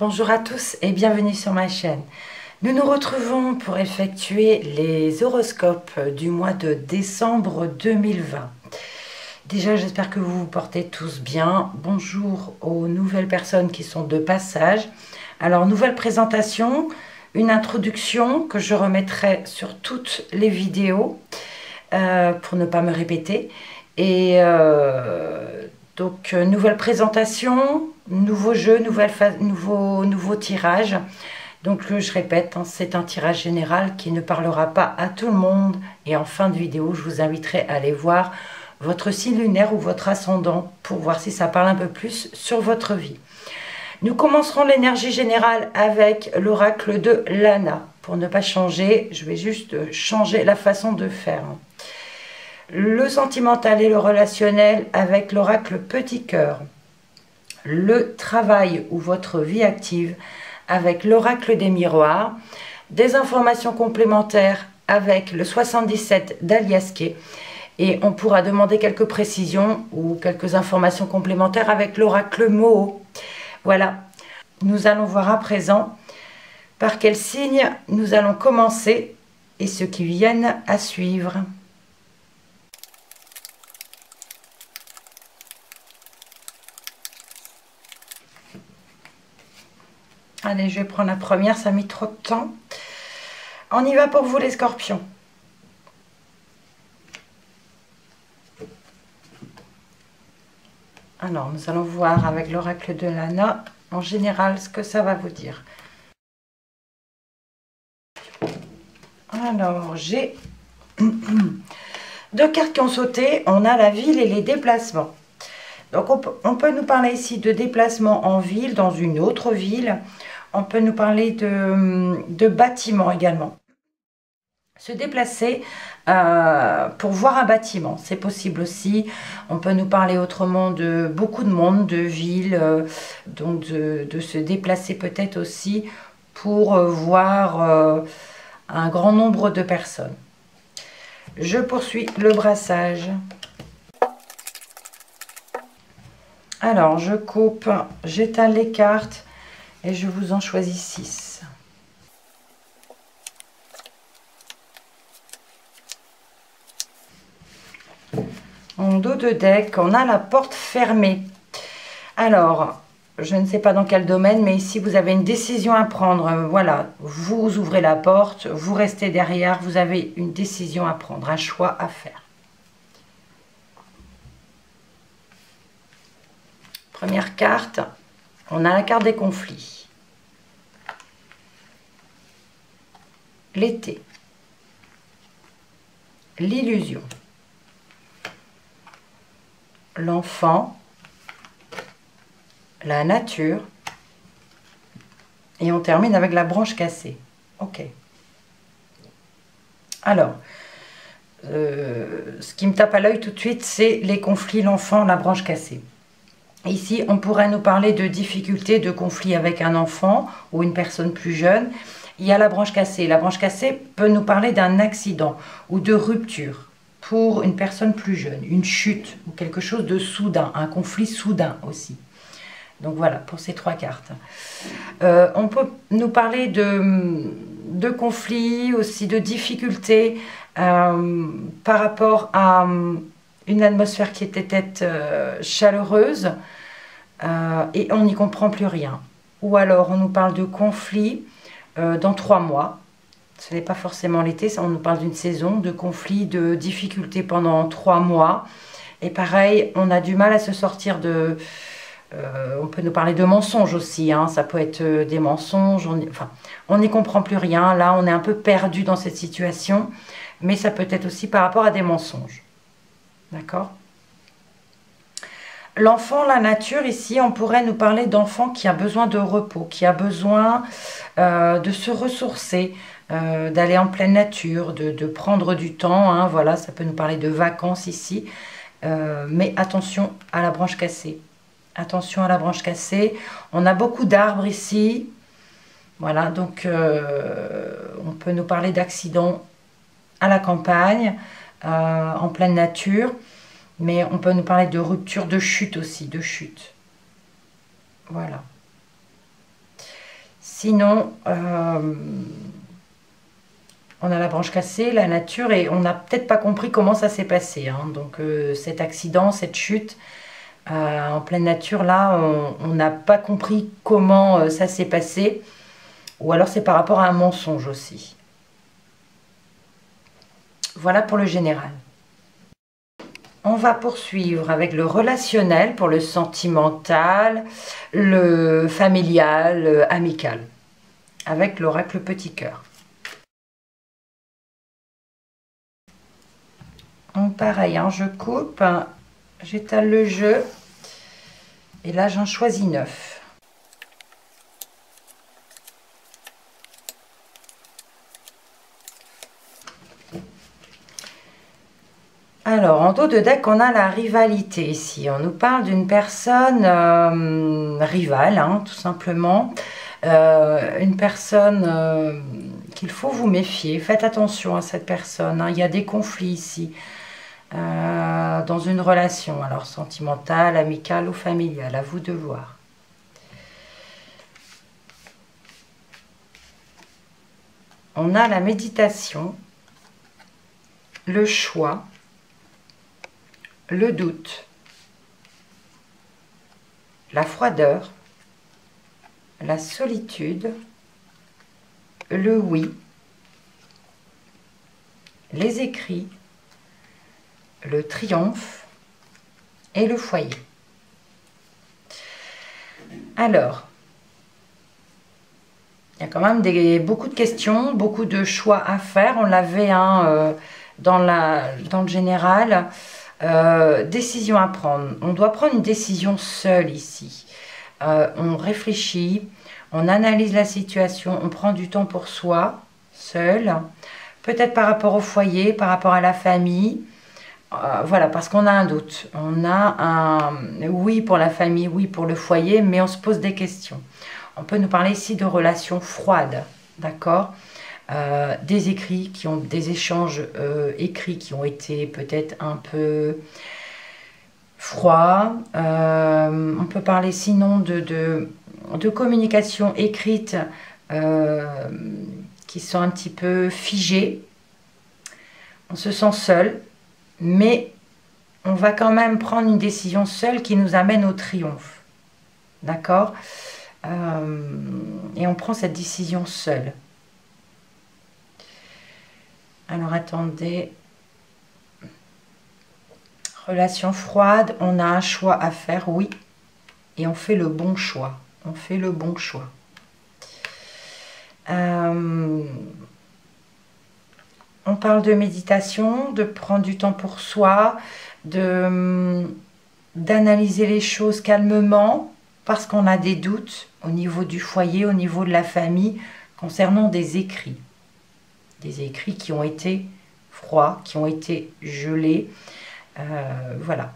Bonjour à tous et bienvenue sur ma chaîne. Nous nous retrouvons pour effectuer les horoscopes du mois de décembre 2020. Déjà, j'espère que vous vous portez tous bien. Bonjour aux nouvelles personnes qui sont de passage. Alors, nouvelle présentation, une introduction que je remettrai sur toutes les vidéos pour ne pas me répéter. Et donc, nouvelle présentation, nouveau jeu, nouveau tirage. Donc, je répète, hein, c'est un tirage général qui ne parlera pas à tout le monde. Et en fin de vidéo, je vous inviterai à aller voir votre signe lunaire ou votre ascendant pour voir si ça parle un peu plus sur votre vie. Nous commencerons l'énergie générale avec l'oracle de Lana. Pour ne pas changer, je vais juste changer la façon de faire. Le sentimental et le relationnel avec l'oracle Petit Cœur. Le travail ou votre vie active avec l'oracle des miroirs. Des informations complémentaires avec le 77 d'Aliasqué. Et on pourra demander quelques précisions ou quelques informations complémentaires avec l'oracle Moho. Voilà, nous allons voir à présent par quel signe nous allons commencer et ceux qui viennent à suivre. Allez, je vais prendre la première, ça a mis trop de temps. On y va pour vous les scorpions. Alors, nous allons voir avec l'oracle de Lana, en général, ce que ça va vous dire. Alors, j'ai deux cartes qui ont sauté. On a la ville et les déplacements. Donc, on peut nous parler ici de déplacement en ville, dans une autre ville. On peut nous parler de bâtiments également. Se déplacer pour voir un bâtiment, c'est possible aussi. On peut nous parler autrement de beaucoup de monde, de villes, donc de se déplacer peut-être aussi pour voir un grand nombre de personnes. Je poursuis le brassage. Alors, je coupe, j'étale les cartes et je vous en choisis 6. En dos de deck, on a la porte fermée. Alors, je ne sais pas dans quel domaine, mais ici, vous avez une décision à prendre. Voilà, vous ouvrez la porte, vous restez derrière, vous avez une décision à prendre, un choix à faire. Première carte, on a la carte des conflits. L'été. L'illusion. L'enfant. La nature. Et on termine avec la branche cassée. Ok. Alors, ce qui me tape à l'œil tout de suite, c'est les conflits, l'enfant, la branche cassée. Ici, on pourrait nous parler de difficultés, de conflits avec un enfant ou une personne plus jeune. Il y a la branche cassée. La branche cassée peut nous parler d'un accident ou de rupture pour une personne plus jeune, une chute ou quelque chose de soudain, un conflit soudain aussi. Donc voilà, pour ces trois cartes. On peut nous parler de conflits, aussi de difficultés par rapport à une atmosphère qui était peut-être chaleureuse et on n'y comprend plus rien. Ou alors on nous parle de conflits dans 3 mois. Ce n'est pas forcément l'été, on nous parle d'une saison, de conflits, de difficultés pendant 3 mois. Et pareil, on a du mal à se sortir de... on peut nous parler de mensonges aussi, hein, ça peut être des mensonges, on n'y comprend plus rien. Là, on est un peu perdu dans cette situation, mais ça peut être aussi par rapport à des mensonges. D'accord? L'enfant, la nature, ici, on pourrait nous parler d'enfant qui a besoin de repos, qui a besoin de se ressourcer, d'aller en pleine nature, de prendre du temps. Hein, voilà, ça peut nous parler de vacances ici. Mais attention à la branche cassée. Attention à la branche cassée. On a beaucoup d'arbres ici. Voilà, donc on peut nous parler d'accidents à la campagne, en pleine nature. Mais on peut nous parler de rupture, de chute aussi, de chute. Voilà. Sinon, on a la branche cassée, la nature, et on n'a peut-être pas compris comment ça s'est passé. Hein. Donc cet accident, cette chute en pleine nature, là, on n'a pas compris comment ça s'est passé. Ou alors c'est par rapport à un mensonge aussi. Voilà pour le général. On va poursuivre avec le relationnel pour le sentimental, le familial, amical. Avec l'oracle Petit Cœur. Donc pareil, hein, je coupe, j'étale le jeu. Et là, j'en choisis 9. Alors, en dos de deck, on a la rivalité ici. On nous parle d'une personne rivale, hein, tout simplement. Une personne qu'il faut vous méfier. Faites attention à cette personne. Hein. Il y a des conflits ici. Dans une relation, alors sentimentale, amicale ou familiale. À vous de voir. On a la méditation, le choix, le doute, la froideur, la solitude, le oui, les écrits, le triomphe et le foyer. Alors, il y a quand même beaucoup de questions, beaucoup de choix à faire. On l'avait hein, dans le général. Décision à prendre. On doit prendre une décision seule ici. On réfléchit, on analyse la situation, on prend du temps pour soi, seul. Peut-être par rapport au foyer, par rapport à la famille. Voilà, parce qu'on a un doute. On a un oui pour la famille, oui pour le foyer, mais on se pose des questions. On peut nous parler ici de relations froides, d'accord ? Des écrits, des échanges écrits qui ont été peut-être un peu froids. On peut parler sinon de communication écrite qui sont un petit peu figées. On se sent seul, mais on va quand même prendre une décision seule qui nous amène au triomphe. D'accord ? Et on prend cette décision seule. Alors attendez, relation froide, on a un choix à faire, oui, et on fait le bon choix, on fait le bon choix. On parle de méditation, de prendre du temps pour soi, d'analyser les choses calmement, parce qu'on a des doutes au niveau du foyer, au niveau de la famille, concernant des écrits. Des écrits qui ont été froids, qui ont été gelés. Voilà.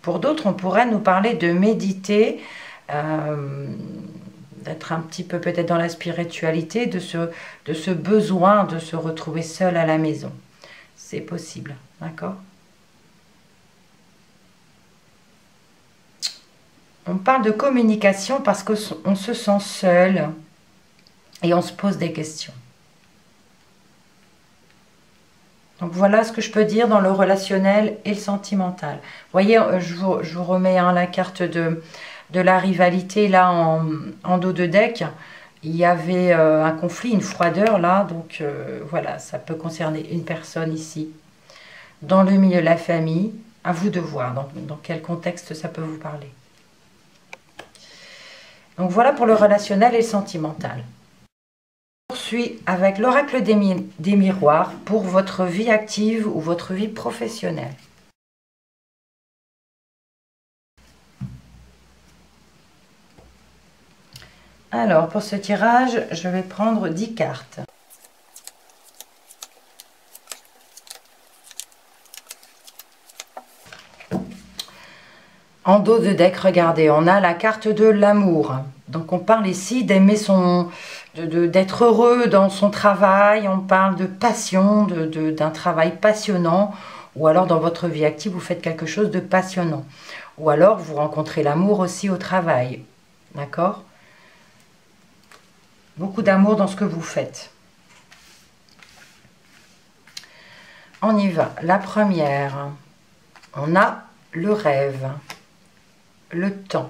Pour d'autres, on pourrait nous parler de méditer, d'être un petit peu peut-être dans la spiritualité, de ce besoin de se retrouver seul à la maison. C'est possible, d'accord ? On parle de communication parce qu'on se sent seul et on se pose des questions. Donc voilà ce que je peux dire dans le relationnel et le sentimental. Vous voyez, je vous remets hein, la carte de la rivalité là en dos de deck. Il y avait un conflit, une froideur là. Donc voilà, ça peut concerner une personne ici. Dans le milieu de la famille, à vous de voir dans quel contexte ça peut vous parler. Donc voilà pour le relationnel et le sentimental. Poursuis avec l'oracle des miroirs pour votre vie active ou votre vie professionnelle. Alors, pour ce tirage, je vais prendre 10 cartes. En dos de deck, regardez, on a la carte de l'amour. Donc on parle ici d'aimer d'être heureux dans son travail, on parle de passion, d'un travail passionnant, ou alors dans votre vie active, vous faites quelque chose de passionnant. Ou alors vous rencontrez l'amour aussi au travail, d'accord ? beaucoup d'amour dans ce que vous faites. On y va. La première, on a le rêve, le temps,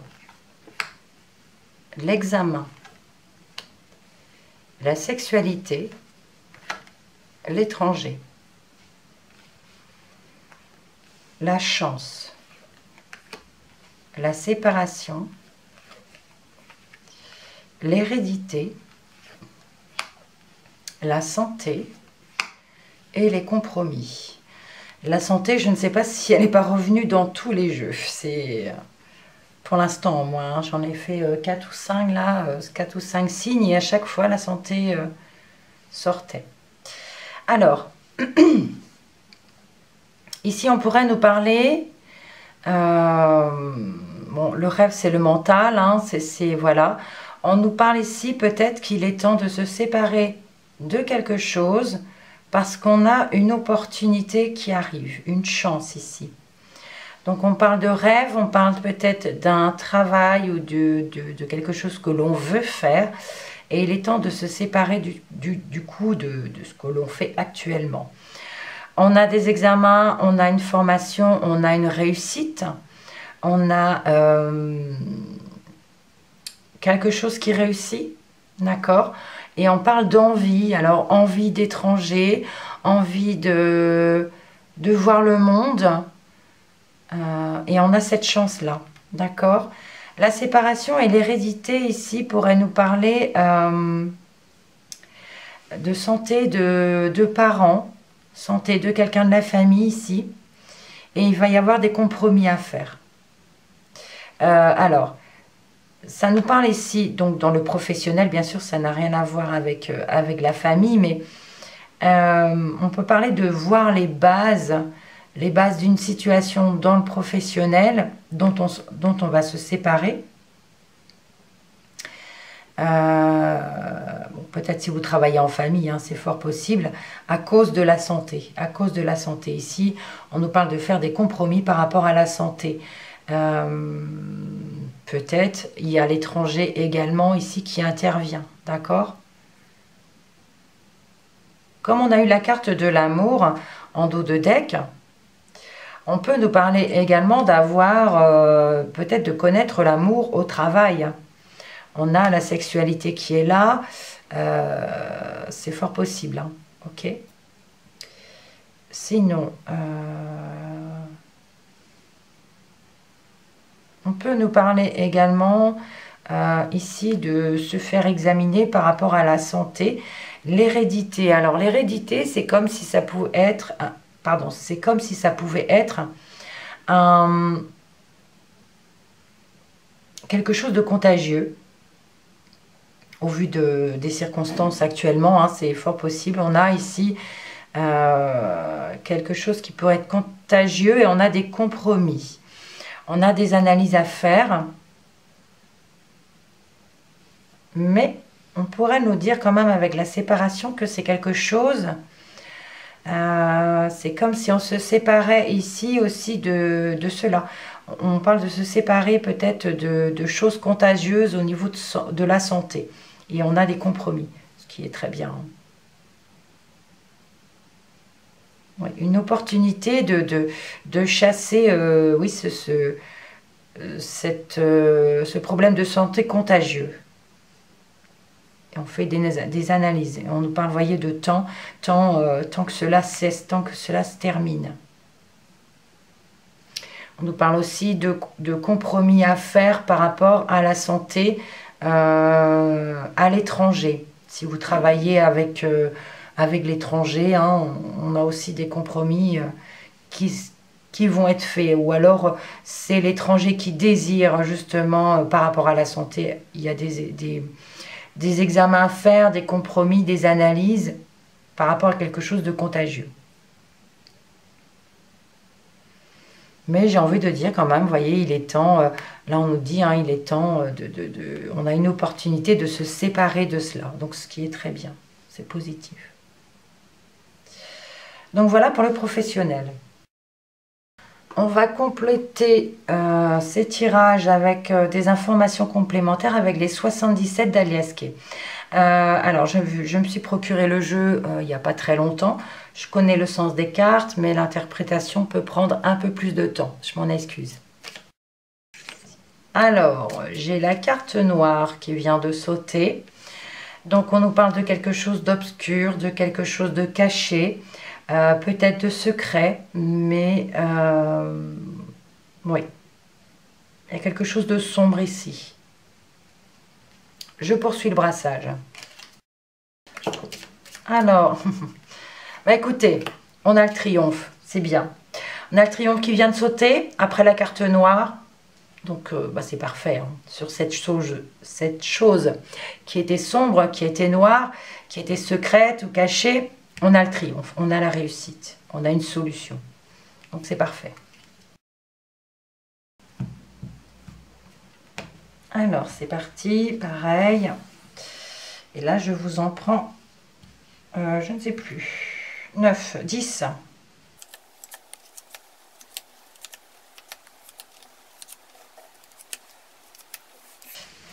l'examen, la sexualité, l'étranger, la chance, la séparation, l'hérédité, la santé et les compromis. La santé, je ne sais pas si elle n'est pas revenue dans tous les jeux. C'est pour l'instant, moi, hein, j'en ai fait 4 ou 5 là, 4 ou 5 signes, et à chaque fois la santé sortait. Alors, ici on pourrait nous parler, bon, le rêve c'est le mental, hein, voilà. On nous parle ici peut-être qu'il est temps de se séparer de quelque chose parce qu'on a une opportunité qui arrive, une chance ici. Donc on parle de rêve, on parle peut-être d'un travail ou de quelque chose que l'on veut faire. Et il est temps de se séparer du coup de ce que l'on fait actuellement. On a des examens, on a une formation, on a une réussite. On a quelque chose qui réussit, d'accord? Et on parle d'envie. Alors envie d'étranger, envie de voir le monde. Et on a cette chance-là, d'accord? La séparation et l'hérédité ici pourraient nous parler de santé de parents, santé de quelqu'un de la famille ici. Et il va y avoir des compromis à faire. Alors, ça nous parle ici, donc dans le professionnel, bien sûr, ça n'a rien à voir avec la famille, mais on peut parler de voir les bases d'une situation dans le professionnel dont on va se séparer. Bon, peut-être si vous travaillez en famille, hein, c'est fort possible, à cause de la santé. À cause de la santé. Ici, on nous parle de faire des compromis par rapport à la santé. Peut-être, il y a l'étranger également ici qui intervient, d'accord? Comme on a eu la carte de l'amour en dos de deck, on peut nous parler également d'avoir, peut-être de connaître l'amour au travail. On a la sexualité qui est là, c'est fort possible, hein, ok? Sinon, on peut nous parler également ici de se faire examiner par rapport à la santé, l'hérédité. Alors l'hérédité, c'est comme si ça pouvait être... Pardon, c'est comme si ça pouvait être quelque chose de contagieux au vu des circonstances actuellement, hein, c'est fort possible. On a ici quelque chose qui pourrait être contagieux et on a des compromis. On a des analyses à faire, mais on pourrait nous dire quand même avec la séparation que c'est quelque chose... c'est comme si on se séparait ici aussi de cela. On parle de se séparer peut-être de choses contagieuses au niveau de la santé. Et on a des compromis, ce qui est très bien. Oui, une opportunité de chasser oui, ce problème de santé contagieux. Et on fait des analyses. Et on nous parle, voyez, de tant que cela cesse, tant que cela se termine. On nous parle aussi de compromis à faire par rapport à la santé à l'étranger. Si vous travaillez avec l'étranger, hein, on a aussi des compromis qui vont être faits. Ou alors, c'est l'étranger qui désire justement par rapport à la santé. Il y a des examens à faire, des compromis, des analyses par rapport à quelque chose de contagieux. Mais j'ai envie de dire quand même, vous voyez, il est temps, là on nous dit, hein, il est temps, on a une opportunité de se séparer de cela. Donc ce qui est très bien, c'est positif. Donc voilà pour le professionnel. On va compléter ces tirages avec des informations complémentaires avec les 77 d'Aliaske. Alors, je me suis procuré le jeu il n'y a pas très longtemps. Je connais le sens des cartes, mais l'interprétation peut prendre un peu plus de temps. Je m'en excuse. Alors, j'ai la carte noire qui vient de sauter. Donc, on nous parle de quelque chose d'obscur, de quelque chose de caché, peut-être de secret, mais oui, il y a quelque chose de sombre ici. Je poursuis le brassage. Alors, bah écoutez, on a le triomphe, c'est bien. On a le triomphe qui vient de sauter après la carte noire. Donc, bah c'est parfait. Hein. Sur cette chose qui était sombre, qui était noire, qui était secrète ou cachée, on a le triomphe, on a la réussite, on a une solution. Donc, c'est parfait. Alors, c'est parti, pareil. Et là, je vous en prends, je ne sais plus, 9, 10.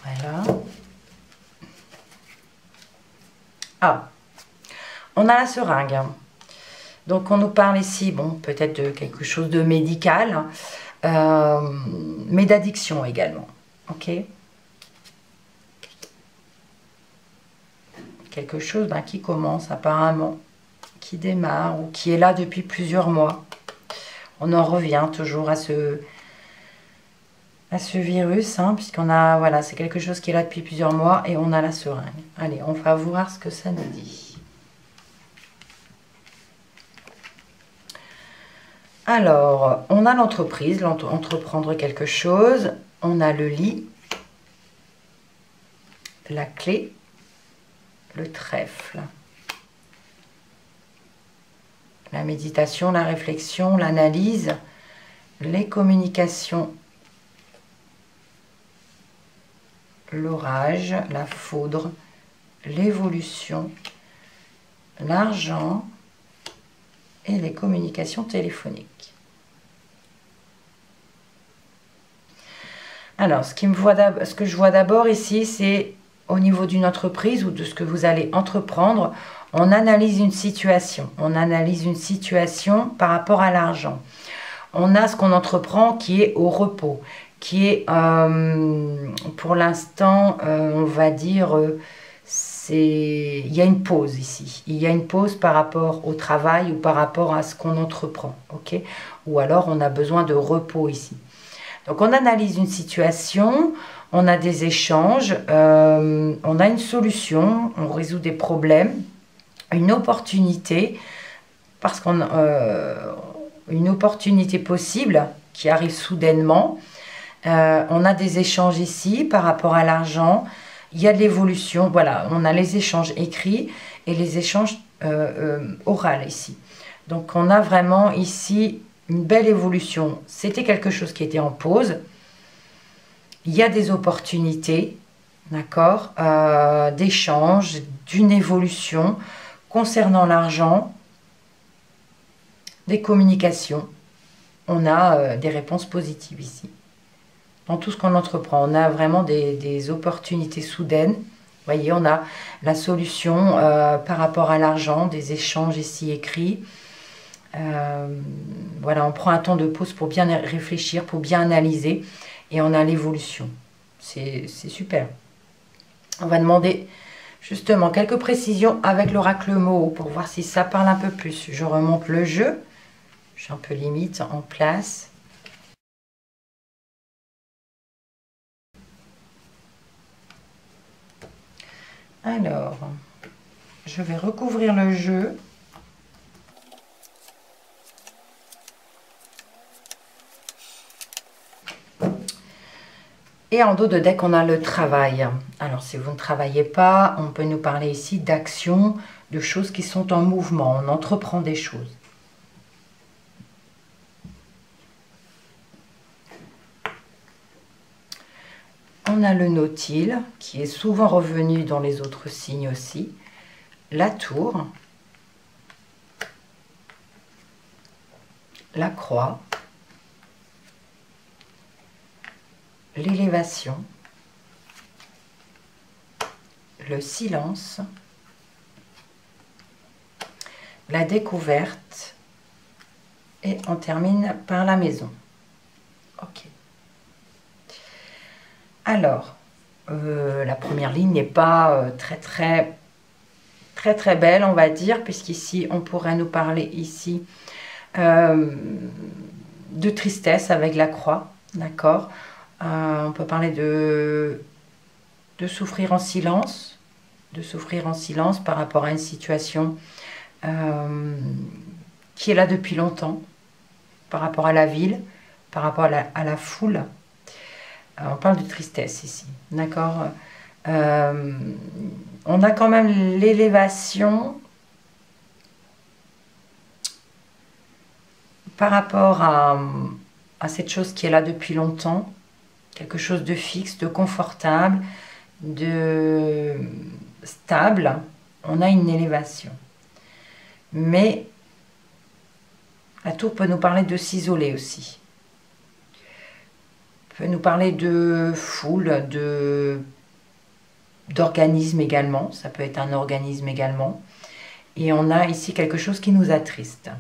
Voilà. Ah, on a la seringue. Donc, on nous parle ici, bon, peut-être de quelque chose de médical, mais d'addiction également. Ok. Quelque chose qui commence apparemment, qui démarre ou qui est là depuis plusieurs mois. On en revient toujours à ce virus, hein, puisqu'on a, voilà, c'est quelque chose qui est là depuis plusieurs mois et on a la seringue. Allez, on va voir ce que ça nous dit. Alors, on a l'entreprise, entreprendre quelque chose. On a le lit, la clé, le trèfle, la méditation, la réflexion, l'analyse, les communications, l'orage, la foudre, l'évolution, l'argent et les communications téléphoniques. Alors, ce que je vois d'abord ici, c'est au niveau d'une entreprise ou de ce que vous allez entreprendre, on analyse une situation. On analyse une situation par rapport à l'argent. On a ce qu'on entreprend qui est au repos, qui est, pour l'instant, on va dire, il y a une pause ici. Il y a une pause par rapport au travail ou par rapport à ce qu'on entreprend. Okay, ou alors, on a besoin de repos ici. Donc, on analyse une situation, on a des échanges, on a une solution, on résout des problèmes, une opportunité, parce qu'on une opportunité possible qui arrive soudainement. On a des échanges ici par rapport à l'argent, il y a de l'évolution, voilà, on a les échanges écrits et les échanges oraux ici. Donc, on a vraiment ici une belle évolution. C'était quelque chose qui était en pause. Il y a des opportunités, d'accord, d'échanges, d'une évolution concernant l'argent, des communications. On a des réponses positives ici. Dans tout ce qu'on entreprend, on a vraiment des opportunités soudaines. Vous voyez, on a la solution par rapport à l'argent, des échanges ici écrits. Voilà, on prend un temps de pause pour bien réfléchir, pour bien analyser, et on a l'évolution. C'est super. On va demander justement quelques précisions avec l'oracle Moho pour voir si ça parle un peu plus. Je remonte le jeu. Je suis un peu limite en place. Alors, je vais recouvrir le jeu. Et en dos de deck, on a le travail. Alors, si vous ne travaillez pas, on peut nous parler ici d'actions, de choses qui sont en mouvement. On entreprend des choses. On a le Nautile, qui est souvent revenu dans les autres signes aussi. La Tour. La Croix. L'élévation, le silence, la découverte et on termine par la maison. Ok. Alors, la première ligne n'est pas très belle, on va dire, puisqu'ici, on pourrait nous parler ici de tristesse avec la croix, d'accord. On peut parler de souffrir en silence, par rapport à une situation qui est là depuis longtemps, par rapport à la ville, par rapport à la foule. On parle de tristesse ici, d'accord. On a quand même l'élévation par rapport à cette chose qui est là depuis longtemps, quelque chose de fixe, de confortable, de stable. On a une élévation. Mais la tour peut nous parler de s'isoler aussi. Peut nous parler de foule, d'organisme également. Ça peut être un organisme également. Et on a ici quelque chose qui nous attriste.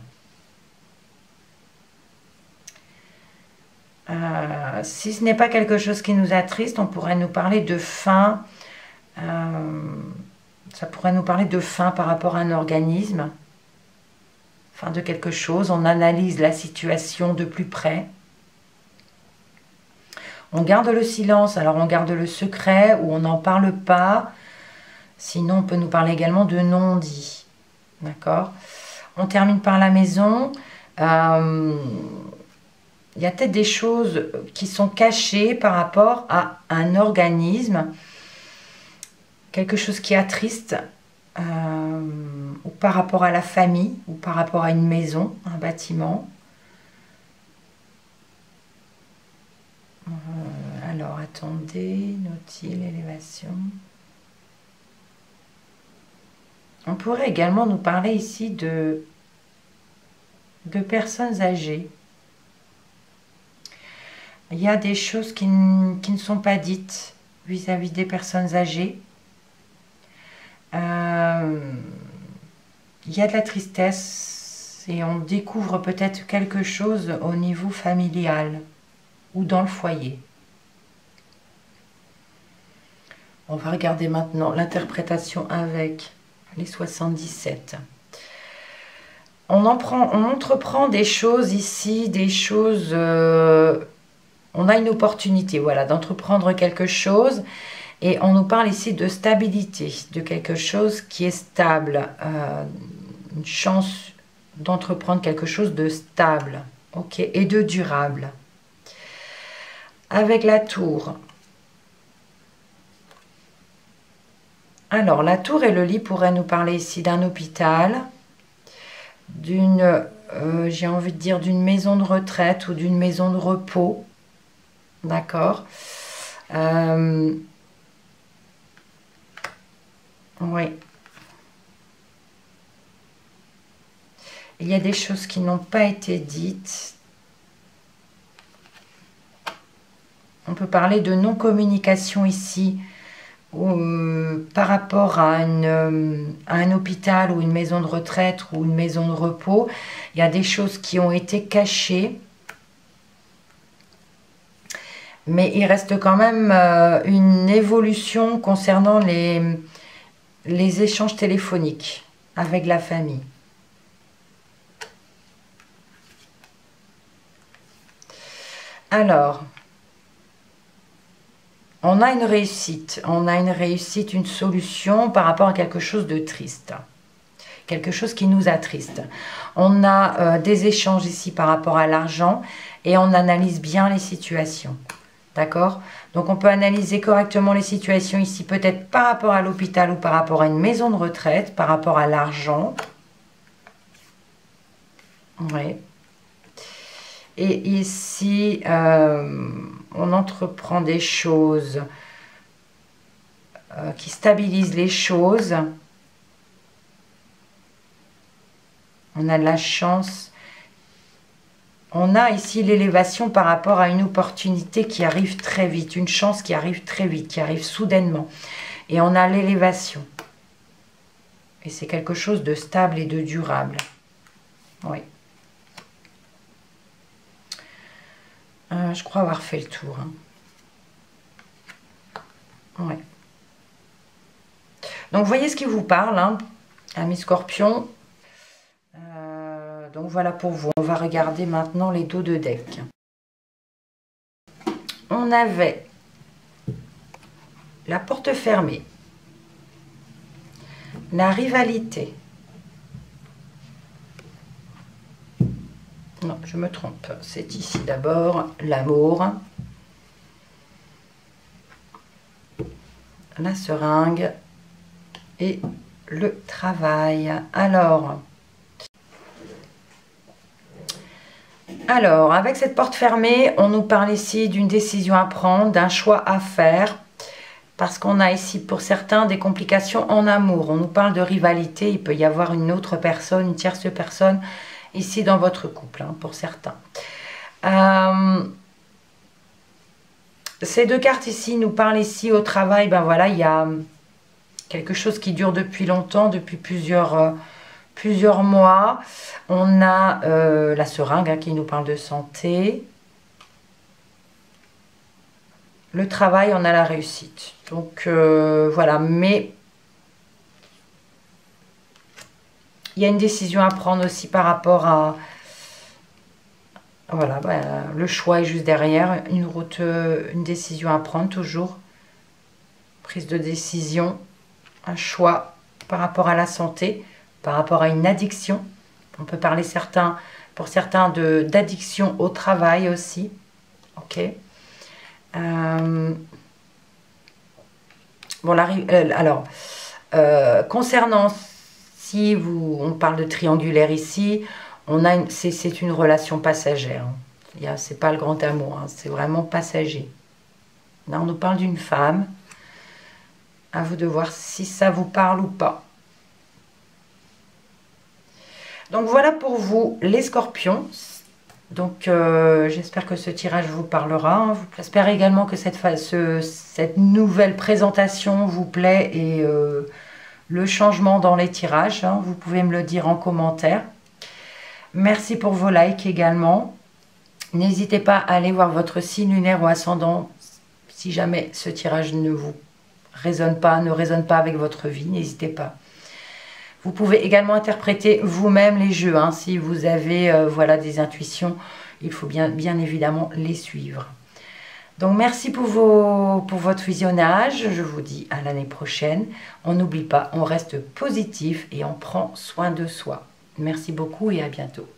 Si ce n'est pas quelque chose qui nous attriste, on pourrait nous parler de fin. Ça pourrait nous parler de fin par rapport à un organisme. Fin de quelque chose. On analyse la situation de plus près. On garde le silence, alors on garde le secret ou on n'en parle pas. Sinon, on peut nous parler également de non-dit. D'accord? On termine par la maison. Il y a peut-être des choses qui sont cachées par rapport à un organisme. Quelque chose qui attriste. Ou par rapport à la famille, ou par rapport à une maison, un bâtiment. Alors, attendez, note-t-il, élévation. On pourrait également nous parler ici de personnes âgées. Il y a des choses qui ne sont pas dites vis-à-vis des personnes âgées. Il y a de la tristesse et on découvre peut-être quelque chose au niveau familial ou dans le foyer. On va regarder maintenant l'interprétation avec les 77. On entreprend des choses ici, des choses... on a une opportunité, voilà, d'entreprendre quelque chose. Et on nous parle ici de stabilité, de quelque chose qui est stable. Une chance d'entreprendre quelque chose de stable, ok, et de durable. Avec la tour. Alors, la tour et le lit pourraient nous parler ici d'un hôpital, d'une, j'ai envie de dire, d'une maison de retraite ou d'une maison de repos. D'accord. Oui. Il y a des choses qui n'ont pas été dites. On peut parler de non-communication ici, par rapport à un hôpital ou une maison de retraite ou une maison de repos. Il y a des choses qui ont été cachées. Mais il reste quand même une évolution concernant les échanges téléphoniques avec la famille. Alors, on a une réussite, une solution par rapport à quelque chose de triste, quelque chose qui nous attriste. On a des échanges ici par rapport à l'argent et on analyse bien les situations. D'accord? Donc on peut analyser correctement les situations ici, peut-être par rapport à l'hôpital ou par rapport à une maison de retraite, par rapport à l'argent. Oui. Et ici, on entreprend des choses qui stabilisent les choses. On a de la chance. On a ici l'élévation par rapport à une opportunité qui arrive très vite, une chance qui arrive très vite, qui arrive soudainement. Et on a l'élévation. Et c'est quelque chose de stable et de durable. Oui. Je crois avoir fait le tour. Hein. Oui. Donc, vous voyez ce qui vous parle, hein, amis scorpions. Donc, voilà pour vous. On va regarder maintenant les dos de deck. On avait la porte fermée, la rivalité. Non, je me trompe. C'est ici d'abord l'amour, la seringue et le travail. Alors, avec cette porte fermée, on nous parle ici d'une décision à prendre, d'un choix à faire. Parce qu'on a ici, pour certains, des complications en amour. On nous parle de rivalité. Il peut y avoir une autre personne, une tierce personne, ici dans votre couple, hein, pour certains. Ces deux cartes ici nous parlent ici au travail. Ben voilà, il y a quelque chose qui dure depuis longtemps, depuis plusieurs mois. On a la seringue, hein, qui nous parle de santé. Le travail, on a la réussite. Donc, voilà. Mais il y a une décision à prendre aussi par rapport à... Voilà, le choix est juste derrière. Une décision à prendre toujours. Prise de décision. Un choix par rapport à la santé. Par rapport à une addiction. On peut parler pour certains d'addiction au travail aussi. Ok. Bon, alors, concernant, si on parle de triangulaire ici, c'est une relation passagère. C'est pas le grand amour, hein, c'est vraiment passager. Là, on nous parle d'une femme. À vous de voir si ça vous parle ou pas. Donc, voilà pour vous, les scorpions. Donc, j'espère que ce tirage vous parlera. Hein. J'espère également que cette nouvelle présentation vous plaît et le changement dans les tirages. Hein. Vous pouvez me le dire en commentaire. Merci pour vos likes également. N'hésitez pas à aller voir votre signe lunaire ou ascendant si jamais ce tirage ne vous résonne pas avec votre vie. N'hésitez pas. Vous pouvez également interpréter vous-même les jeux. Hein. Si vous avez voilà, des intuitions, il faut bien évidemment les suivre. Donc, merci pour votre visionnage. Je vous dis à l'année prochaine. On n'oublie pas, on reste positif et on prend soin de soi. Merci beaucoup et à bientôt.